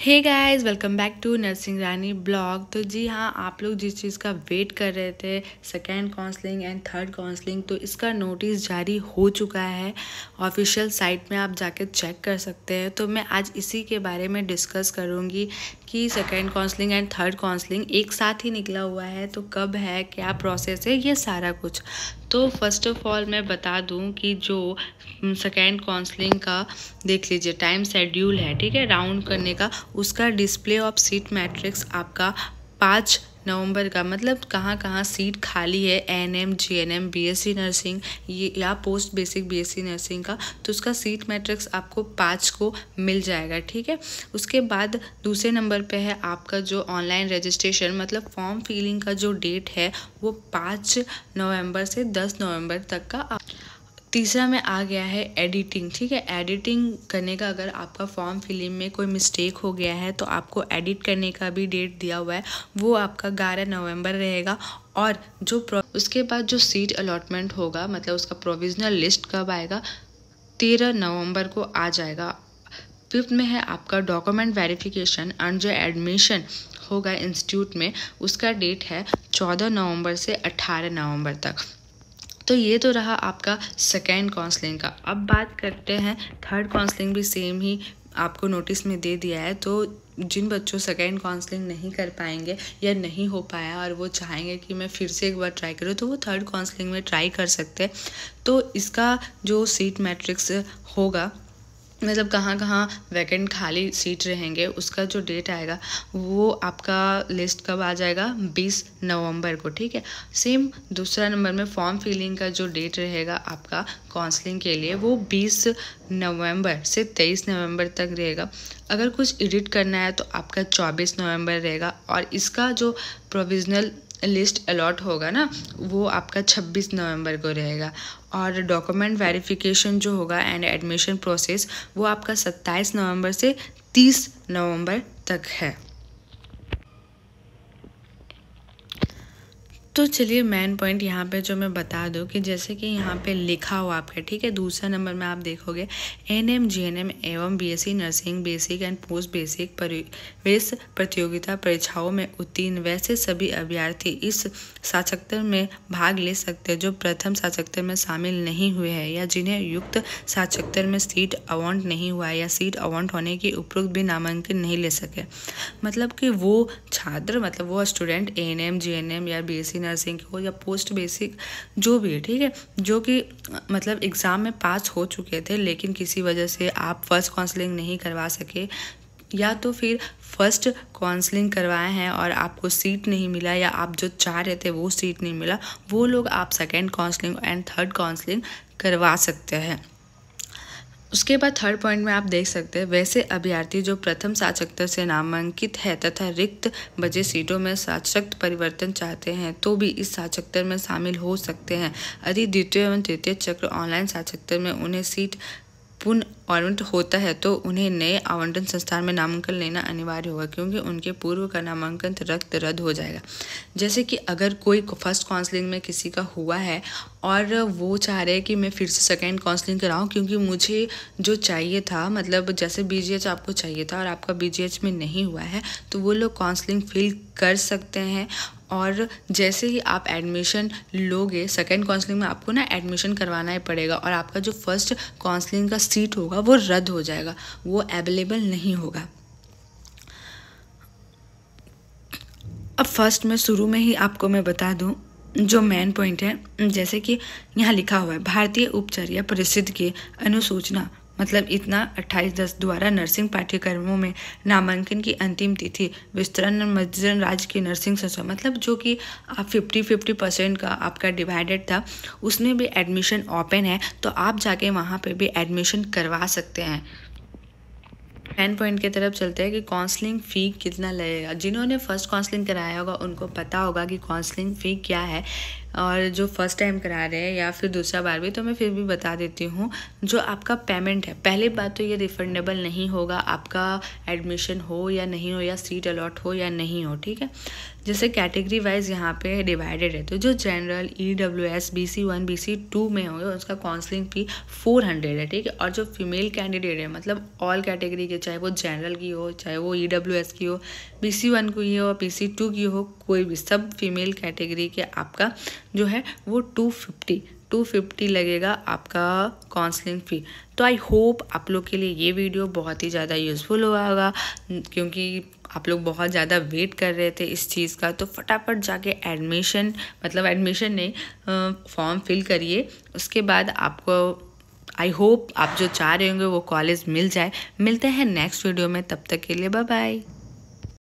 Hey guys, welcome back to nursing Rani blog. तो जी हाँ, आप लोग जिस चीज़ का वेट कर रहे थे, second counselling and third counselling, तो इसका नोटिस जारी हो चुका है। ऑफिशियल साइट में आप जाके चेक कर सकते हैं। तो मैं आज इसी के बारे में डिस्कस करूँगी कि second counselling and third counselling एक साथ ही निकला हुआ है, तो कब है, क्या प्रोसेस है, ये सारा कुछ। तो फर्स्ट ऑफ ऑल मैं बता दूं कि जो सेकेंड काउंसलिंग का देख लीजिए टाइम शेड्यूल है, ठीक है, राउंड करने का, उसका डिस्प्ले ऑफ सीट मैट्रिक्स आपका 5 नवंबर का, मतलब कहाँ कहाँ सीट खाली है, एएनएम, जीएनएम, बीएससी नर्सिंग ये या पोस्ट बेसिक बीएससी नर्सिंग का, तो उसका सीट मैट्रिक्स आपको 5 को मिल जाएगा, ठीक है। उसके बाद दूसरे नंबर पे है आपका जो ऑनलाइन रजिस्ट्रेशन, मतलब फॉर्म फिलिंग का जो डेट है वो 5 नवंबर से 10 नवंबर तक का। तीसरा में आ गया है एडिटिंग, ठीक है। एडिटिंग करने का, अगर आपका फॉर्म फिलिंग में कोई मिस्टेक हो गया है तो आपको एडिट करने का भी डेट दिया हुआ है, वो आपका 11 नवंबर रहेगा। और जो उसके बाद जो सीट अलॉटमेंट होगा, मतलब उसका प्रोविजनल लिस्ट कब आएगा, 13 नवंबर को आ जाएगा। फिफ्थ में है आपका डॉक्यूमेंट वेरिफिकेशन एंड जो एडमिशन होगा इंस्टीट्यूट में, उसका डेट है 14 नवंबर से 18 नवंबर तक। तो ये तो रहा आपका सेकेंड काउंसलिंग का। अब बात करते हैं थर्ड काउंसलिंग, भी सेम ही आपको नोटिस में दे दिया है। तो जिन बच्चों सेकेंड काउंसलिंग नहीं कर पाएंगे या नहीं हो पाया और वो चाहेंगे कि मैं फिर से एक बार ट्राई करूँ, तो वो थर्ड काउंसलिंग में ट्राई कर सकते हैं। तो इसका जो सीट मैट्रिक्स होगा, मतलब कहाँ कहाँ वैकेंट खाली सीट रहेंगे, उसका जो डेट आएगा वो आपका लिस्ट कब आ जाएगा, 20 नवंबर को, ठीक है। सेम दूसरा नंबर में फॉर्म फिलिंग का जो डेट रहेगा आपका काउंसलिंग के लिए, वो 20 नवंबर से 23 नवंबर तक रहेगा। अगर कुछ एडिट करना है तो आपका 24 नवंबर रहेगा। और इसका जो प्रोविजनल लिस्ट अलॉट होगा ना, वो आपका 26 नवंबर को रहेगा। और डॉक्यूमेंट वेरिफिकेशन जो होगा एंड एडमिशन प्रोसेस, वो आपका 27 नवंबर से 30 नवंबर तक है। तो चलिए मेन पॉइंट यहाँ पे जो मैं बता दूँ कि जैसे कि यहाँ पे लिखा हुआ आपका, ठीक है, दूसरा नंबर में आप देखोगे एएनएम, जीएनएम एवं BSc nursing basic and post basic प्रवेश प्रतियोगिता परीक्षाओं में उत्तीर्ण वैसे सभी अभ्यर्थी इस साक्षात्कार में भाग ले सकते हैं जो प्रथम साक्षात्कार में शामिल नहीं हुए हैं या जिन्हें युक्त साक्षात्कार में सीट अवांट नहीं हुआ है या सीट अवांट होने की उपरोक्त भी नामांकन नहीं ले सके। मतलब कि वो छात्र, मतलब वो स्टूडेंट एएनएम, जीएनएम या बीएससी नर्सिंग हो या पोस्ट बेसिक जो भी है, ठीक है, जो कि मतलब एग्ज़ाम में पास हो चुके थे लेकिन किसी वजह से आप फर्स्ट काउंसलिंग नहीं करवा सके, या तो फिर फर्स्ट काउंसलिंग करवाए हैं और आपको सीट नहीं मिला या आप जो चाह रहे थे वो सीट नहीं मिला, वो लोग आप second counselling and third counselling करवा सकते हैं। उसके बाद थर्ड पॉइंट में आप देख सकते हैं वैसे अभ्यर्थी जो प्रथम साक्षात्कार से नामांकित है तथा रिक्त बचे सीटों में साक्षात्कार परिवर्तन चाहते हैं तो भी इस साक्षात्कार में शामिल हो सकते हैं। यदि द्वितीय एवं तृतीय चक्र ऑनलाइन साक्षात्कार में उन्हें सीट पुनः आवंटन होता है तो उन्हें नए आवंटन संस्थान में नामांकन लेना अनिवार्य होगा, क्योंकि उनके पूर्व का नामांकन रद्द हो जाएगा। जैसे कि अगर कोई फर्स्ट काउंसलिंग में किसी का हुआ है और वो चाह रहे हैं कि मैं फिर से सेकेंड काउंसलिंग कराऊं क्योंकि मुझे जो चाहिए था, मतलब जैसे बीजीएच आपको चाहिए था और आपका बीजीएच में नहीं हुआ है, तो वो लोग काउंसलिंग फिल कर सकते हैं। और जैसे ही आप एडमिशन लोगे सेकेंड काउंसलिंग में, आपको ना एडमिशन करवाना ही पड़ेगा और आपका जो फर्स्ट काउंसलिंग का सीट होगा वो रद्द हो जाएगा, वो अवेलेबल नहीं होगा। अब फर्स्ट में शुरू में ही आपको मैं बता दूं जो मेन पॉइंट है, जैसे कि यहाँ लिखा हुआ है भारतीय उपचर्या परिषद की अनुसूचना, मतलब इतना 28/10 द्वारा नर्सिंग पाठ्यक्रमों में नामांकन की अंतिम तिथि विस्तरण मध्य राज्य की नर्सिंग संस्था, मतलब जो कि आप 50-50% का आपका डिवाइडेड था, उसमें भी एडमिशन ओपन है, तो आप जाके वहाँ पे भी एडमिशन करवा सकते हैं। मेन पॉइंट की तरफ चलते हैं कि काउंसलिंग फ़ी कितना लगेगा। जिन्होंने फर्स्ट काउंसलिंग कराया होगा उनको पता होगा कि काउंसलिंग फ़ी क्या है। और जो फर्स्ट टाइम करा रहे हैं या फिर दूसरा बार भी, तो मैं फिर भी बता देती हूँ, जो आपका पेमेंट है, पहली बात तो ये रिफंडेबल नहीं होगा, आपका एडमिशन हो या नहीं हो, या सीट अलॉट हो या नहीं हो, ठीक है। जैसे कैटेगरी वाइज यहाँ पे डिवाइडेड है, तो जो जनरल, EWS, BC1, BC2 में होंगे उसका काउंसलिंग फ़ी 400 है, ठीक है। और जो फीमेल कैंडिडेट है, मतलब ऑल कैटेगरी के, चाहे वो जनरल की हो, चाहे वो EWS की हो, BC1 की हो, BC2 की हो, कोई भी, सब फीमेल कैटेगरी के आपका जो है वो 250 लगेगा आपका काउंसलिंग फ़ी। तो आई होप आप लोग के लिए ये वीडियो बहुत ही ज़्यादा यूज़फुल हुआ होगा, क्योंकि आप लोग बहुत ज़्यादा वेट कर रहे थे इस चीज़ का। तो फटाफट जाके एडमिशन नहीं, फॉर्म फिल करिए। उसके बाद आपको आई होप आप जो चाह रहे होंगे वो कॉलेज मिल जाए। मिलते हैं नेक्स्ट वीडियो में, तब तक के लिए बाय बाय।